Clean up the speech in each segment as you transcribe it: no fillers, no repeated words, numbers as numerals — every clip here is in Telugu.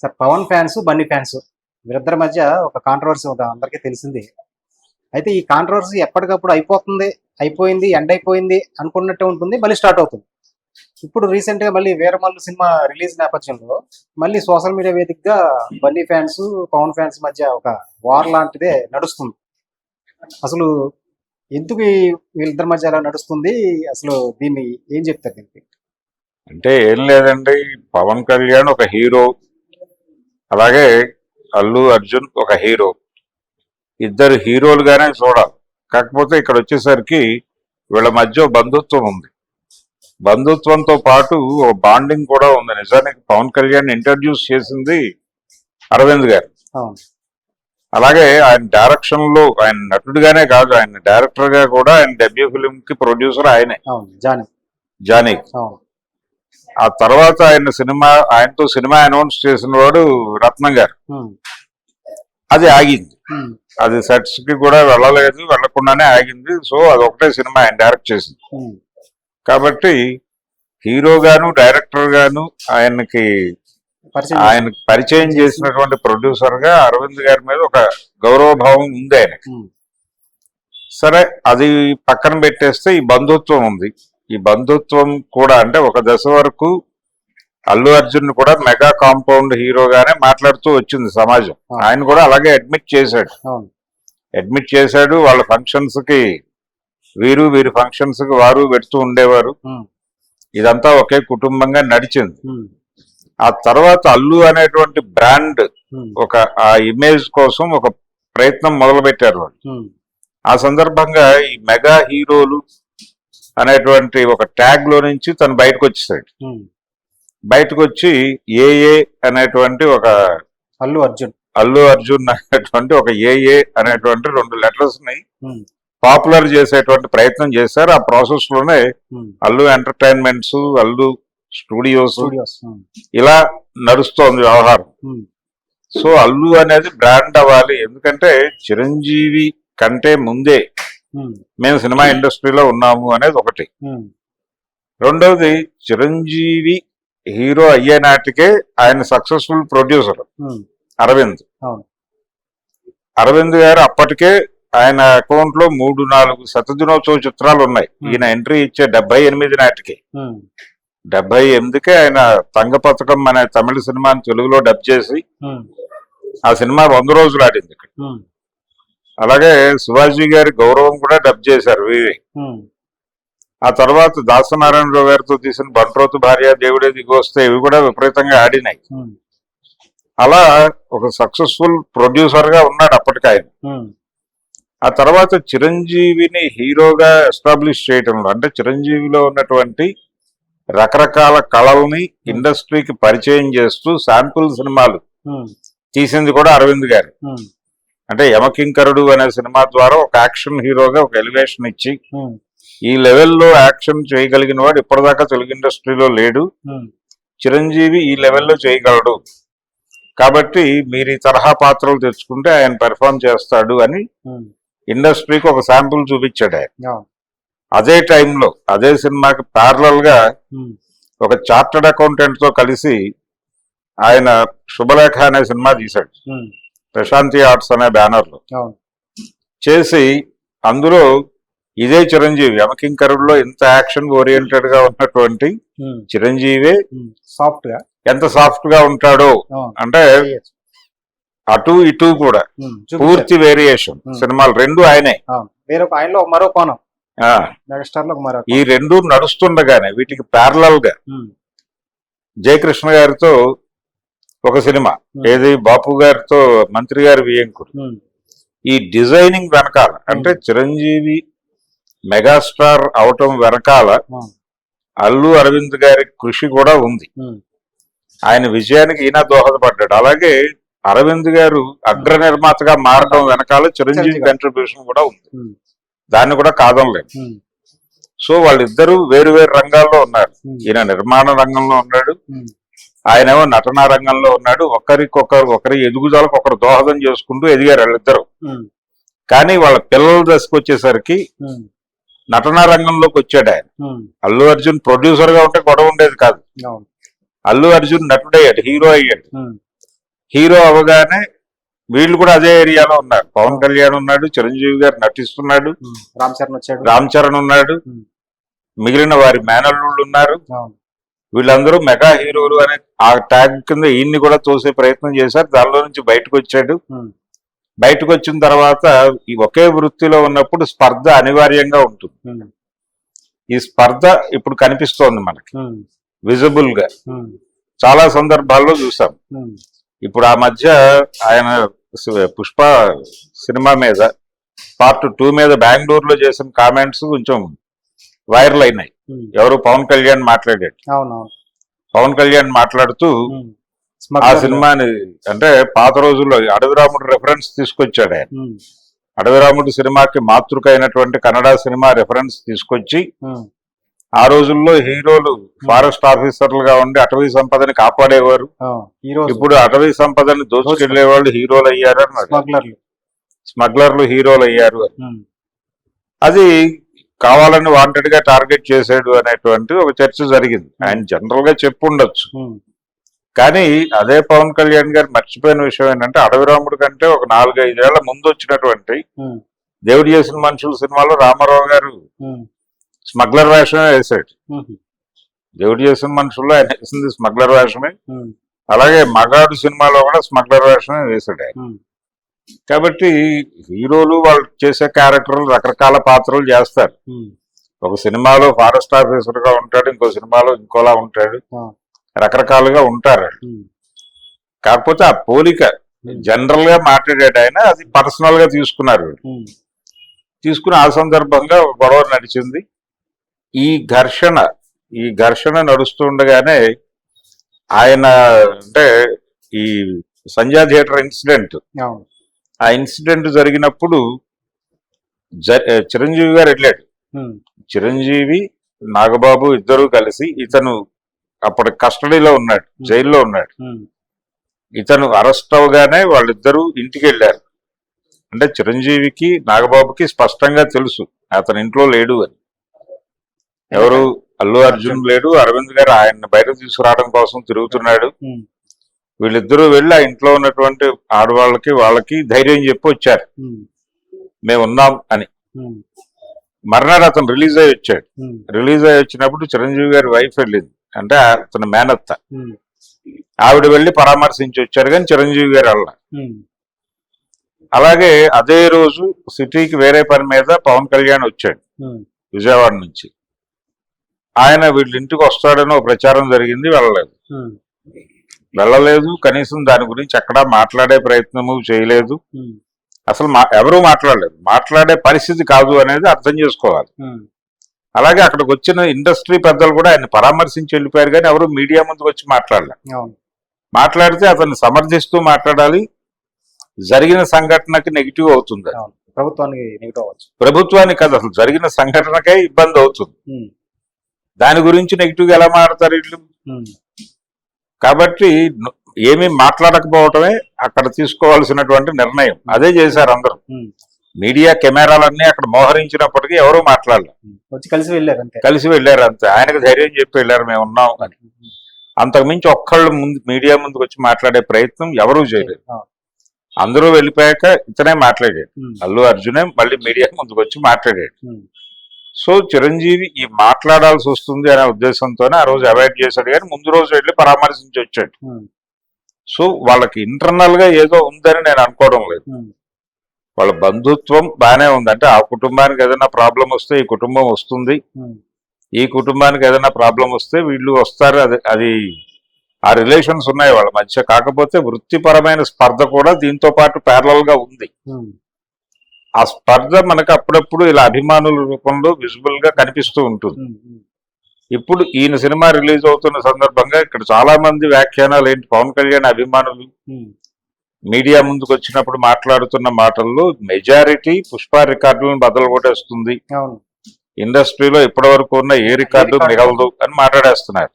Sir Pawan fans Bunny fans వీరిద్దరి మధ్య ఒక కాంట్రవర్సీ అందరికీ తెలిసింది. అయితే ఈ కాంట్రవర్సీ ఎప్పటికప్పుడు అయిపోయింది ఎండ్ అయిపోయింది అనుకున్నట్టే ఉంటుంది, మళ్ళీ స్టార్ట్ అవుతుంది. ఇప్పుడు రీసెంట్గా మళ్ళీ వీరమల్లు సినిమా రిలీజ్ నేపథ్యంలో మళ్ళీ సోషల్ మీడియా వేదికగా బన్నీ ఫ్యాన్స్ పవన్ ఫ్యాన్స్ మధ్య ఒక వార్ లాంటిదే నడుస్తుంది. అసలు ఎందుకు వీళ్ళిద్దరి మధ్య అలా నడుస్తుంది, అసలు దీన్ని ఏం చెప్తారు దీనికి? అంటే ఏం లేదండి, పవన్ కళ్యాణ్ ఒక హీరో, అలాగే అల్లు అర్జున్ ఒక హీరో. ఇద్దరు హీరోలుగానే చూడాలి. కాకపోతే ఇక్కడ వచ్చేసరికి వీళ్ళ మధ్య బంధుత్వం ఉంది. బంధుత్వంతో పాటు ఓ బాండింగ్ కూడా ఉంది. నిజానికి పవన్ కళ్యాణ్ ఇంట్రడ్యూస్ చేసింది అరవింద్ గారు. అలాగే ఆయన డైరెక్షన్ లో, ఆయన నటుడిగానే కాదు, ఆయన డైరెక్టర్ గా కూడా ఆయన డెబ్యూ ఫిలిం కి ప్రొడ్యూసర్ ఆయనే, జానీ. ఆ తర్వాత ఆయనతో సినిమా అనౌన్స్ చేసిన వాడు రత్నం గారు. అది ఆగింది, అది సెట్స్ కి కూడా వెళ్ళలేదు, వెళ్లకుండానే ఆగింది. సో అది ఒకటే సినిమా ఆయన డైరెక్ట్ చేసింది. కాబట్టి హీరోగాను డైరెక్టర్ గాను ఆయనకి పరిచయం చేసినటువంటి ప్రొడ్యూసర్ గా అరవింద్ గారి మీద ఒక గౌరవభావం ఉంది ఆయనకి. సరే, అది పక్కన పెట్టేస్తే ఈ బంధుత్వం ఉంది. ఈ బంధుత్వం కూడా అంటే ఒక దశ వరకు అల్లు అర్జున్ కూడా మెగా కాంపౌండ్ హీరోగానే మాట్లాడుతూ వచ్చింది సమాజం. ఆయన కూడా అలాగే అడ్మిట్ చేశాడు. వాళ్ళ ఫంక్షన్స్ కి వీరి ఫంక్షన్స్ కి వారు పెడుతూ ఉండేవారు. ఇదంతా ఒకే కుటుంబంగా నడిచింది. ఆ తర్వాత అల్లు అనేటువంటి బ్రాండ్, ఆ ఇమేజ్ కోసం ఒక ప్రయత్నం మొదలు పెట్టారు వాళ్ళు. ఆ సందర్భంగా ఈ మెగా హీరోలు అనేటువంటి ఒక ట్యాగ్ లో నుంచి తను బయటకు వచ్చేసాడు. బయటకు వచ్చి ఏఏ అనేటువంటి ఒక అల్లు అర్జున్ అనేటువంటి ఒక ఏఏ అనేటువంటి 2 లెటర్స్ ని పాపులర్ చేసేటువంటి ప్రయత్నం చేశారు. ఆ ప్రాసెస్ లోనే అల్లు ఎంటర్టైన్మెంట్స్, అల్లు స్టూడియోస్ ఇలా నడుస్తోంది వ్యవహారం. సో అల్లు అనేది బ్రాండ్ అవ్వాలి. ఎందుకంటే చిరంజీవి కంటే ముందే మేము సినిమా ఇండస్ట్రీలో ఉన్నాము అనేది ఒకటి. రెండవది, చిరంజీవి హీరో అయ్యే నాటికే ఆయన సక్సెస్ఫుల్ ప్రొడ్యూసర్ అరవింద్ గారు. అప్పటికే ఆయన అకౌంట్ లో 3-4 శతదినోత్సవ చిత్రాలు ఉన్నాయి. ఈయన ఎంట్రీ ఇచ్చే 78 నాటికి, 78కే ఆయన తంగ పథకం అనే తమిళ సినిమాని తెలుగులో డబ్ చేసి ఆ సినిమా 100 రోజులు ఆడింది ఇక్కడ. అలాగే శివాజీ గారి గౌరవం కూడా డబ్ చేశారు వీరి. ఆ తర్వాత దాసనారాయణరావు గారితో తీసిన బంట్రోతు భార్య, దేవుడే దిగొస్తే ఇవి కూడా విపరీతంగా ఆడినాయి. అలా ఒక సక్సెస్ఫుల్ ప్రొడ్యూసర్ గా ఉన్నాడు అప్పటికి ఆయన. ఆ తర్వాత చిరంజీవిని హీరోగా ఎస్టాబ్లిష్ చేయటంలో, అంటే చిరంజీవిలో ఉన్నటువంటి రకరకాల కళల్ని ఇండస్ట్రీకి పరిచయం చేస్తూ శాంపుల్ సినిమాలు తీసింది కూడా అరవింద్ గారు. అంటే యమకింకరుడు అనే సినిమా ద్వారా ఒక యాక్షన్ హీరోగా ఒక ఎలివేషన్ ఇచ్చి, ఈ లెవెల్లో యాక్షన్ చేయగలిగిన వాడు ఇప్పటిదాకా తెలుగు ఇండస్ట్రీలో లేడు, చిరంజీవి ఈ లెవెల్లో చేయగలడు, కాబట్టి మీరు ఈ తరహా పాత్రలు తెచ్చుకుంటే ఆయన పెర్ఫార్మ్ చేస్తాడు అని ఇండస్ట్రీకి ఒక శాంపుల్ చూపించాడు ఆయన. అదే టైంలో అదే సినిమాకి ప్యారలల్ గా ఒక చార్టర్డ్ అకౌంటెంట్ తో కలిసి ఆయన శుభలేఖ అనే సినిమా తీశాడు. ప్రశాంతి ఆర్ట్స్ అనే బ్యానర్ లో చేసి, అందులో ఇదే చిరంజీవి యమకింకరుడులో ఇంత యాక్షన్ ఓరియంటెడ్ గా ఉన్నటువంటి చిరంజీవి ఎంత సాఫ్ట్ గా ఉంటాడో, అంటే అటు ఇటు కూడా పూర్తి వేరియేషన్ సినిమాలు రెండు ఆయనే. ఈ రెండు నడుస్తుండగానే వీటికి ప్యారలల్ గా జయకృష్ణ గారితో ఒక సినిమా, ఏది బాపు గారితో మంత్రి గారి వియంకుడు. ఈ డిజైనింగ్ వెనకాల, అంటే చిరంజీవి మెగాస్టార్ అవటం వెనకాల అల్లు అరవింద్ గారి కృషి కూడా ఉంది. ఆయన విజయానికి ఈయన దోహదపడ్డాడు. అలాగే అరవింద్ గారు అగ్ర నిర్మాతగా మారడం వెనకాల చిరంజీవి కంట్రిబ్యూషన్ కూడా ఉంది, దాన్ని కూడా కాదనలేదు. సో వాళ్ళిద్దరూ వేరు వేరు రంగాల్లో ఉన్నారు. ఈయన నిర్మాణ రంగంలో ఉన్నాడు, ఆయనేమో నటనా రంగంలో ఉన్నాడు. ఒకరి ఎదుగుదలకు ఒకరు దోహదం చేసుకుంటూ ఎదిగారు వాళ్ళిద్దరు. కానీ వాళ్ళ పిల్లల దశకు వచ్చేసరికి నటనా రంగంలోకి వచ్చాడు ఆయన. అల్లు అర్జున్ ప్రొడ్యూసర్ గా ఉంటే గొడవ ఉండేది కాదు. అల్లు అర్జున్ నటుడయ్యాడు, హీరో అయ్యాడు. హీరో అవగానే వీళ్ళు కూడా అదే ఏరియాలో ఉన్నారు. పవన్ కళ్యాణ్ ఉన్నాడు, చిరంజీవి గారు నటిస్తున్నాడు, రామ్ చరణ్ వచ్చాడు, రామ్ చరణ్ ఉన్నాడు, మిగిలిన వారి మేనల్లుళ్ళు ఉన్నారు. వీళ్ళందరూ మెగా హీరోలు అనే ఆ ట్యాగ్ కింద ఈయన్ని కూడా తోసే ప్రయత్నం చేశారు. దానిలో నుంచి బయటకు వచ్చాడు. బయటకు వచ్చిన తర్వాత ఈ ఒకే వృత్తిలో ఉన్నప్పుడు స్పర్ధ అనివార్యంగా ఉంటుంది. ఈ స్పర్ధ ఇప్పుడు కనిపిస్తోంది మనకి విజిబుల్ గా, చాలా సందర్భాల్లో చూసాం. ఇప్పుడు ఆ మధ్య ఆయన పుష్ప సినిమా మీద పార్ట్ 2 మీద బెంగళూరులో చేసిన కామెంట్స్ కొంచెం వైరల్ అయినాయి. ఎవరు? పవన్ కళ్యాణ్ మాట్లాడాడు. పవన్ కళ్యాణ్ మాట్లాడుతూ ఆ సినిమాని అంటే పాత రోజుల్లో అడవిరాముడు రెఫరెన్స్ తీసుకొచ్చాడు ఆయన. అడవిరాముడు సినిమాకి మాతృక అయినటువంటి కన్నడ సినిమా రెఫరెన్స్ తీసుకొచ్చి ఆ రోజుల్లో హీరోలు ఫారెస్ట్ ఆఫీసర్లుగా ఉండి అటవీ సంపదని కాపాడేవారు. ఇప్పుడు అటవీ సంపదని దోచుకెళ్లే వాళ్ళు హీరోలు అయ్యారు అన్నారు. స్మగ్లర్లు హీరోలు అయ్యారు. అది కావాలని వాంటెడ్ గా టార్గెట్ చేశాడు అనేటువంటి ఒక చర్చ జరిగింది. ఆయన జనరల్ గా చెప్పుండొచ్చు. కానీ అదే పవన్ కళ్యాణ్ గారు మర్చిపోయిన విషయం ఏంటంటే అడవిరాముడు కంటే ఒక 4-5 ఏళ్ల ముందు వచ్చినటువంటి దేవుడు చేసిన మనుషుల సినిమాలో రామారావు గారు స్మగ్లర్ వేషమే వేశాడు. దేవుడు చేసిన మనుషుల్లో ఆయన వేసింది స్మగ్లర్ వేషమే. అలాగే మగాడు సినిమాలో కూడా స్మగ్లర్ వేషమే వేశాడు ఆయన. కాబట్టి హీరోలు వాళ్ళు చేసే క్యారెక్టర్లు రకరకాల పాత్రలు చేస్తారు. ఒక సినిమాలో ఫారెస్ట్ ఆఫీసర్ గా ఉంటాడు, ఇంకో సినిమాలో ఇంకోలా ఉంటాడు, రకరకాలుగా ఉంటారు. కాకపోతే ఆ పోలిక జనరల్ గా మాట్లాడాడు ఆయన, అది పర్సనల్ గా తీసుకున్నారు. తీసుకుని ఆ సందర్భంగా గొడవ నడిచింది. ఈ ఘర్షణ నడుస్తుండగానే ఆయన అంటే ఈ సంధ్యా థియేటర్ ఇన్సిడెంట్, ఆ ఇన్సిడెంట్ జరిగినప్పుడు చిరంజీవి గారు వెళ్ళాడు. చిరంజీవి, నాగబాబు ఇద్దరు కలిసి, ఇతను అప్పటి కస్టడీలో ఉన్నాడు, జైల్లో ఉన్నాడు. ఇతను అరెస్ట్ అవగానే వాళ్ళిద్దరూ ఇంటికి వెళ్ళారు. అంటే చిరంజీవికి నాగబాబుకి స్పష్టంగా తెలుసు అతను ఇంట్లో లేడు అని. ఎవరు? అల్లు అర్జున్ లేడు, అరవింద్ గారు ఆయన్ని బయట తీసుకురావడం కోసం తిరుగుతున్నాడు. వీళ్ళిద్దరూ వెళ్ళి ఆ ఇంట్లో ఉన్నటువంటి ఆడవాళ్ళకి వాళ్ళకి ధైర్యం చెప్పి వచ్చారు, మేము ఉన్నాం అని. మర్నాడు అతను రిలీజ్ అయ్యి వచ్చాడు. రిలీజ్ అయ్యి వచ్చినప్పుడు చిరంజీవి గారి వైఫ్ వెళ్ళింది, అంటే అతను మేనత్త. ఆవిడ వెళ్ళి పరామర్శించి వచ్చారు, కానీ చిరంజీవి గారు అలా. అలాగే అదే రోజు సిటీకి వేరే పని మీద పవన్ కళ్యాణ్ వచ్చాడు విజయవాడ నుంచి. ఆయన వీళ్ళ ఇంటికి వస్తాడని ఒక ప్రచారం జరిగింది, వెళ్ళలేదు. కనీసం దాని గురించి ఎక్కడా మాట్లాడే ప్రయత్నము చేయలేదు. అసలు ఎవరూ మాట్లాడలేదు. మాట్లాడే పరిస్థితి కాదు అనేది అర్థం చేసుకోవాలి. అలాగే అక్కడికి వచ్చిన ఇండస్ట్రీ పెద్దలు కూడా ఆయన పరామర్శించి వెళ్ళిపోయారు, కానీ ఎవరు మీడియా ముందుకు వచ్చి మాట్లాడలేదు. మాట్లాడితే అతన్ని సమర్థిస్తూ మాట్లాడాలి. జరిగిన సంఘటనకి నెగిటివ్ అవుతుంది, ప్రభుత్వానికి కాదు, అసలు జరిగిన సంఘటనకే ఇబ్బంది అవుతుంది. దాని గురించి నెగిటివ్ గా ఎలా మాట్లాడతారు వీళ్ళు? కాబట్టి ఏమీ మాట్లాడకపోవటమే అక్కడ తీసుకోవాల్సినటువంటి నిర్ణయం. అదే చేశారు అందరూ. మీడియా కెమెరాలన్నీ అక్కడ మోహరించినప్పటికీ ఎవరూ మాట్లాడలేదు, కలిసి వెళ్ళారు అంతే. ఆయనకు ధైర్యం చెప్పి వెళ్ళారు, మేము ఉన్నాం అని. అంతకుమించి ఒక్కళ్ళు మీడియా ముందుకు వచ్చి మాట్లాడే ప్రయత్నం ఎవరూ చేయలేదు. అందరూ వెళ్ళిపోయాక ఇతనే మాట్లాడాడు, అల్లు అర్జునే మళ్ళీ మీడియా ముందుకు వచ్చి మాట్లాడాడు. సో చిరంజీవి ఈ మాట్లాడాల్సి వస్తుంది అనే ఉద్దేశంతోనే ఆ రోజు అవాయిడ్ చేశాడు, కానీ ముందు రోజు వెళ్ళి పరామర్శించి వచ్చాడు. సో వాళ్ళకి ఇంటర్నల్ గా ఏదో ఉందని నేను అనుకోవడం లేదు. వాళ్ళ బంధుత్వం బానే ఉంది. అంటే ఆ కుటుంబానికి ఏదైనా ప్రాబ్లం వస్తే ఈ కుటుంబం వస్తుంది, ఈ కుటుంబానికి ఏదైనా ప్రాబ్లం వస్తే వీళ్ళు వస్తారు. అది ఆ రిలేషన్స్ ఉన్నాయి వాళ్ళ మధ్య. కాకపోతే వృత్తిపరమైన స్పర్ధ కూడా దీంతో పాటు ప్యారలల్ గా ఉంది. ఆ స్పర్ధ మనకు అప్పుడప్పుడు ఇలా అభిమానుల రూపంలో విజిబుల్ గా కనిపిస్తూ ఉంటుంది. ఇప్పుడు ఈయన సినిమా రిలీజ్ అవుతున్న సందర్భంగా ఇక్కడ చాలా మంది వ్యాఖ్యానాలు ఏంటి, పవన్ కళ్యాణ్ అభిమానులు మీడియా ముందుకు వచ్చినప్పుడు మాట్లాడుతున్న మాటల్లో మెజారిటీ పుష్ప రికార్డులను బద్దలు కొట్టేస్తుంది, ఇండస్ట్రీలో ఇప్పటి వరకు ఉన్న ఏ రికార్డు మిగలదు అని మాట్లాడేస్తున్నారు.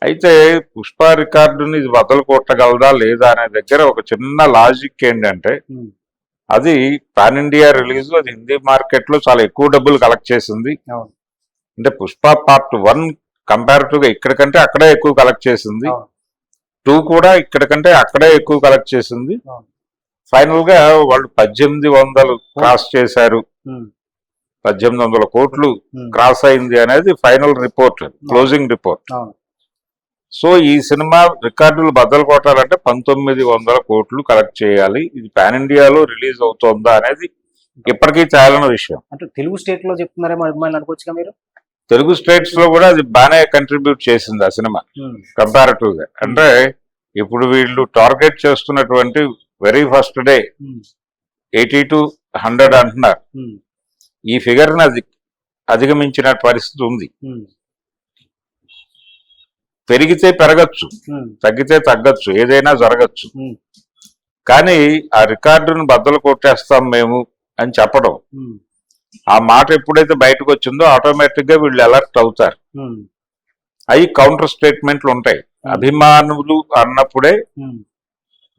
అయితే పుష్ప రికార్డుని ఇది బద్దలు కొట్టగలదా లేదా అనే దగ్గర ఒక చిన్న లాజిక్ ఏంటంటే, అది పాన్ ఇండియా రిలీజ్, అది హిందీ మార్కెట్ లో చాలా ఎక్కువ డబ్బులు కలెక్ట్ చేసింది. అంటే పుష్ప పార్ట్ 1 కంపారిటివ్ గా ఇక్కడ కంటే అక్కడే ఎక్కువ కలెక్ట్ చేసింది. 2 కూడా ఇక్కడ కంటే అక్కడే ఎక్కువ కలెక్ట్ చేసింది. అవును. ఫైనల్ గా వాళ్ళు 1800 క్రాస్ చేశారు, 1800 కోట్లు క్రాస్ అయింది అనేది ఫైనల్ రిపోర్ట్, క్లోజింగ్ రిపోర్ట్. అవును. సో ఈ సినిమా రికార్డులు బద్దలు కొట్టాలంటే 1900 కోట్లు కలెక్ట్ చేయాలి. ఇది పాన్ ఇండియాలో రిలీజ్ అవుతోందా అనేది ఇప్పటికీ చాలని విషయం. అంటే తెలుగు స్టేట్ లో చెప్తున్నారేమో అభిమానులు అనుకోవచ్చుగా మీరు. తెలుగు స్టేట్స్ లో కూడా అది బాగానే కంట్రిబ్యూట్ చేసింది ఆ సినిమా కంపారిటివ్ గా. అంటే ఇప్పుడు వీళ్ళు టార్గెట్ చేస్తున్నటువంటి వెరీ ఫస్ట్ డే 80 to 100 అంటున్నారు. ఈ ఫిగర్ ని అది అధిగమించిన పరిస్థితి ఉంది. పెరిగితే పెరగచ్చు, తగ్గితే తగ్గచ్చు, ఏదైనా జరగచ్చు. కానీ ఆ రికార్డును బద్దలు కొట్టేస్తాం మేము అని చెప్పడం, ఆ మాట ఎప్పుడైతే బయటకు వచ్చిందో ఆటోమేటిక్ గా వీళ్ళు అలర్ట్ అవుతారు. అవి కౌంటర్ స్టేట్మెంట్లు ఉంటాయి. అభిమానులు అన్నప్పుడే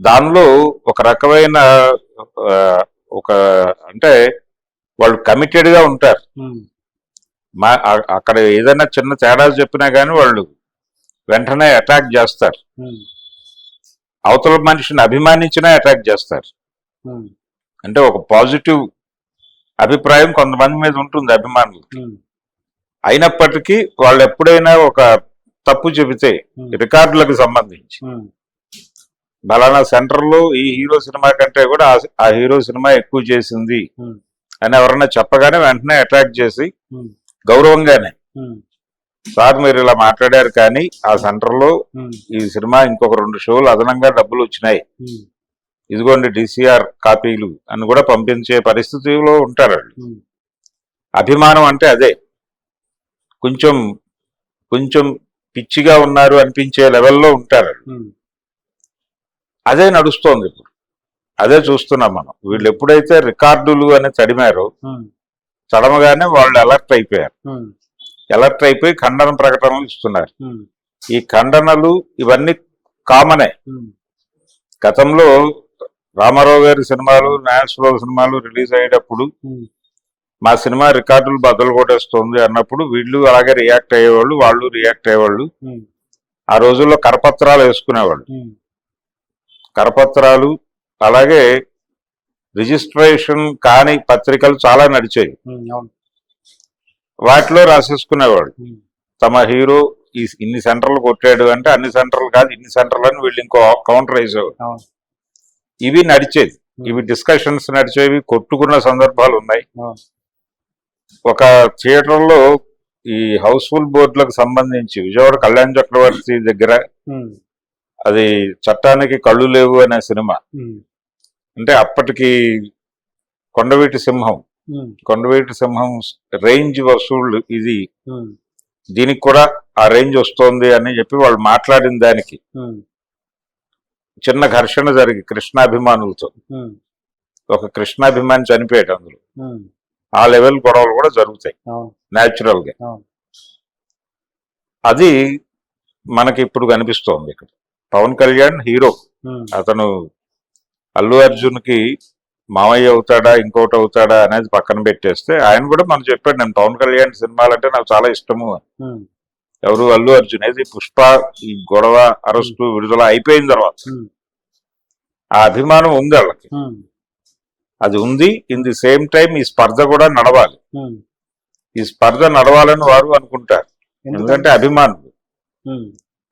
దానిలో ఒక రకమైన ఒక అంటే వాళ్ళు కమిటెడ్ గా ఉంటారు. అక్కడ ఏదైనా చిన్న తేడా చెప్పినా కానీ వాళ్ళు వెంటనే అటాక్ చేస్తారు. అవతల మనిషిని అభిమానించినా అటాక్ చేస్తారు. అంటే ఒక పాజిటివ్ అభిప్రాయం కొంతమంది మీద ఉంటుంది అభిమానులు. అయినప్పటికీ వాళ్ళు ఎప్పుడైనా ఒక తప్పు చెబితే రికార్డులకు సంబంధించి బలానా సెంటర్ లో ఈ హీరో సినిమా కంటే కూడా ఆ హీరో సినిమా ఎక్కువ చేసింది అని ఎవరన్నా చెప్పగానే వెంటనే అటాక్ చేసి గౌరవంగానే, సార్ మీరు ఇలా మాట్లాడారు కానీ ఆ సెంటర్ లో ఈ సినిమా ఇంకొక 2 షోలు అదనంగా డబ్బులు వచ్చినాయి, ఇదిగోండి DCR కాపీలు అని కూడా పంపించే పరిస్థితిలో ఉంటారు వాళ్ళు. అభిమానం అంటే అదే. కొంచెం కొంచెం పిచ్చిగా ఉన్నారు అనిపించే లెవెల్లో ఉంటారు. అదే నడుస్తోంది ఇప్పుడు, అదే చూస్తున్నాం మనం. వీళ్ళు ఎప్పుడైతే రికార్డులు అని చదివారో చదవగానే వాళ్ళు అలర్ట్ అయిపోయారు. అలర్ట్ అయిపోయి ఖండన ప్రకటనలు ఇస్తున్నారు. ఈ ఖండనలు ఇవన్నీ కామనే. గతంలో రామారావు గారి సినిమాలు, నాగేశ్వరరావు సినిమాలు రిలీజ్ అయ్యేటప్పుడు మా సినిమా రికార్డులు బద్దలు కొట్టేస్తుంది అన్నప్పుడు వీళ్ళు అలాగే రియాక్ట్ అయ్యేవాళ్ళు, వాళ్ళు రియాక్ట్ అయ్యేవాళ్ళు. ఆ రోజుల్లో కరపత్రాలు వేసుకునేవాళ్ళు. కరపత్రాలు అలాగే రిజిస్ట్రేషన్ కాని పత్రికలు చాలా నడిచాయి. వాటిలో రాసేసుకునేవాడు తమ హీరో ఇన్ని సెంటర్లు కొట్టాడు అంటే అన్ని సెంటర్లు కాదు ఇన్ని సెంటర్లు అని వీళ్ళు ఇంకో కౌంటర్ వేసేవాడు. ఇవి నడిచేది, ఇవి డిస్కషన్స్ నడిచేవి, కొట్టుకున్న సందర్భాలు ఉన్నాయి. ఒక థియేటర్లో ఈ హౌస్ఫుల్ బోర్డులకు సంబంధించి విజయవాడ కళ్యాణ్ చక్రవర్తి దగ్గర అది చట్టానికి కళ్ళు లేవు అనే సినిమా, అంటే అప్పటికి కొండవీటి సింహం రేంజ్ వసూళ్లు ఇది, దీనికి కూడా ఆ రేంజ్ వస్తోంది అని చెప్పి వాళ్ళు మాట్లాడిన దానికి చిన్న ఘర్షణ జరిగి కృష్ణాభిమానులతో, ఒక కృష్ణాభిమాని చనిపోయాడు అందులో. ఆ లెవెల్ గొడవలు కూడా జరుగుతాయి న్యాచురల్ గా. అది మనకి ఇప్పుడు కనిపిస్తోంది ఇక్కడ. పవన్ కళ్యాణ్ హీరో, అతను అల్లు అర్జున్ కి మామయ్య అవుతాడా ఇంకోటి అవుతాడా అనేది పక్కన పెట్టేస్తే ఆయన కూడా మనం చెప్పాడు, నేను పవన్ కళ్యాణ్ సినిమాలంటే నాకు చాలా ఇష్టము అని. ఎవరు? అల్లు అర్జున్. ఏది పుష్ప ఈ గొడవ అరెస్టు విడుదల అయిపోయిన తర్వాత ఆ అభిమానం ఉంది వాళ్ళకి, అది ఉంది. ఇన్ ది సేమ్ టైం ఈ స్పర్ధ కూడా నడవాలి. ఈ స్పర్ధ నడవాలని వారు అనుకుంటారు. ఎందుకంటే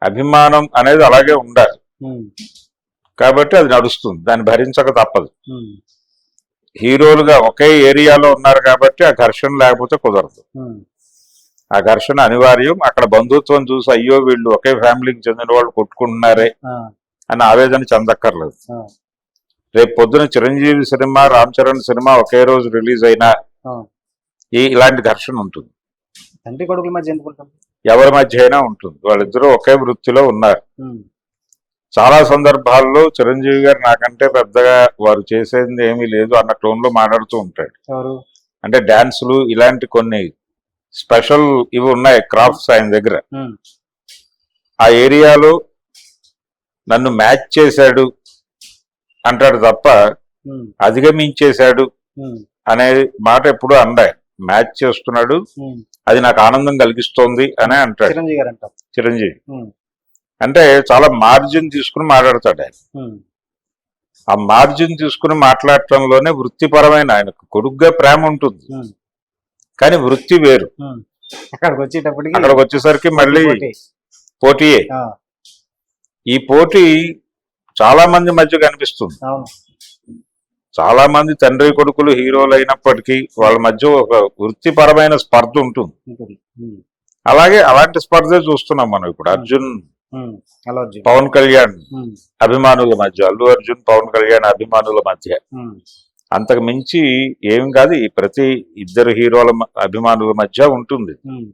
అభిమానం అనేది అలాగే ఉండాలి కాబట్టి అది నడుస్తుంది, దాన్ని భరించక తప్పదు. హీరోలుగా ఒకే ఏరియాలో ఉన్నారు కాబట్టి ఆ ఘర్షణ లేకపోతే కుదరదు. ఆ ఘర్షణ అనివార్యం. అక్కడ బంధుత్వం చూసి అయ్యో వీళ్ళు ఒకే ఫ్యామిలీకి చెందిన వాళ్ళు కొట్టుకుంటున్నారే అని ఆవేదన చెందక్కర్లేదు. రేపు పొద్దున చిరంజీవి సినిమా, రామ్ చరణ్ సినిమా ఒకే రోజు రిలీజ్ అయినా ఇలాంటి ఘర్షణ ఉంటుంది. తండ్రి కొడుకుల మధ్య ఎందుకు ఉంటుంది? ఎవరి మధ్య అయినా ఉంటుంది. వాళ్ళిద్దరూ ఒకే వృత్తిలో ఉన్నారు. చాలా సందర్భాల్లో చిరంజీవి గారు నాకంటే పెద్దగా వారు చేసేది ఏమీ లేదు అన్న టోన్ లో మాట్లాడుతూ ఉంటాడు. అంటే డాన్సులు ఇలాంటి కొన్ని స్పెషల్ ఇవి ఉన్నాయి క్రాఫ్ట్స్ ఆయన దగ్గర. ఆ ఏరియాలో నన్ను మ్యాచ్ చేశాడు అంటాడు తప్ప అధిగమించేశాడు అనే మాట ఎప్పుడు అందా. మ్యాచ్ చేస్తున్నాడు, అది నాకు ఆనందం కలిగిస్తోంది అనే అంటాడు చిరంజీవి. అంటే చాలా మార్జిన్ తీసుకుని మాట్లాడతాడు ఆయన. ఉమ్, ఆ మార్జిన్ తీసుకుని మాట్లాడటంలోనే వృత్తిపరమైన ఆయనకు కొడుగ్గా ప్రేమ ఉంటుంది, ఉమ్, కానీ వృత్తి వేరు. ఉమ్. అక్కడికి వచ్చేటప్పటికి అక్కడికి వచ్చేసరికి మళ్ళీ పోటీ. పోటీయే. ఆ, ఈ పోటీ చాలా మంది మధ్య కనిపిస్తుంది. అవును. చాలా మంది తండ్రి కొడుకులు హీరోలు అయినప్పటికీ వాళ్ళ మధ్య ఒక వృత్తిపరమైన స్పర్ధ ఉంటుంది. ఉంటుంది. ఉమ్, అలాగే అలాంటి స్పర్ధే చూస్తున్నాం మనం ఇప్పుడు. అర్జున్ ఉమ్, అల్లు అర్జున్. పవన్ కళ్యాణ్ ఉమ్, అభిమానుల మధ్య, అల్లు అర్జున్ పవన్ కళ్యాణ్ అభిమానుల మధ్య ఉమ్, అంతకు మించి ఏం కాదు. ఈ ప్రతి ఇద్దరు హీరోల అభిమానుల మధ్య ఉంటుంది. ఉమ్,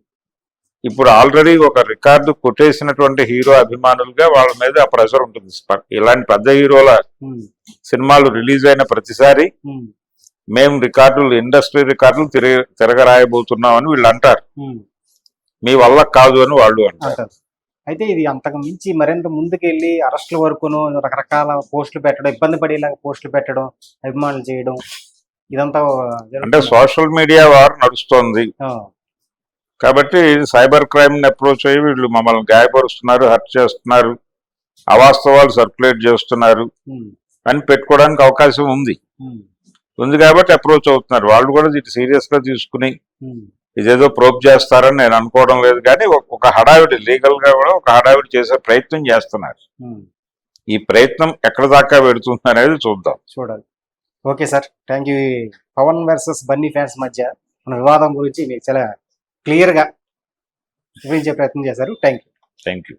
ఇప్పుడు ఆల్రెడీ ఒక రికార్డు కొట్టేసినటువంటి హీరో అభిమానులుగా వాళ్ళ మీద ఆ ప్రెషర్ ఉంటుంది. ఇలాంటి పెద్ద హీరోల ఉమ్, సినిమాలు సినిమాలు రిలీజ్ అయిన ప్రతిసారి ఉమ్, మేము రికార్డులు, ఇండస్ట్రీ రికార్డులు తిరగరాయబోతున్నామని వీళ్ళు అంటారు. ఉమ్, మీ వల్ల కాదు అని వాళ్ళు అంటారు. అంటారు. అయితే ఇది అంతకు మించి మరింత ముందుకెళ్ళి అరెస్టుల వరకును రకరకాల పోస్టులు పెట్టడం, ఇబ్బంది పడేలాగా పోస్టులు పెట్టడం, అభిమానులు చేయడం, ఇదంతా అంటే జరుగుతుంది. సోషల్ మీడియా వార్ నడుస్తోంది ఆ, కాబట్టి సైబర్ క్రైమ్ ని అప్రోచ్ అయ్యి వీళ్ళు మమ్మల్ని గాయపరుస్తున్నారు, హర్ట్ చేస్తున్నారు, అవాస్తవాలు సర్క్యులేట్ చేస్తున్నారు ఉమ్, అని పెట్టుకోవడానికి అవకాశం ఉంది. ఉమ్, కాబట్టి అప్రోచ్ అవుతున్నారు. వాళ్ళు కూడా ఇది సీరియస్ గా తీసుకుని ఉమ్, ఇదేదో ప్రోబ్ చేస్తారని నేను అనుకోవడం లేదు. కానీ ఒక హడావిడి, లీగల్ గా కూడా ఒక హడావిడి చేసే ప్రయత్నం చేస్తున్నారు. ఉమ్. ఈ ప్రయత్నం ఎక్కడ దాకా పెడుతుంది అనేది చూద్దాం. చూడాలి. Okay sir, thank you. Pawan versus Bunny fans మధ్య మన వివాదం గురించి మీకు చాలా క్లియర్గా వివరించే ప్రయత్నం చేశారు. Thank you. Thank you.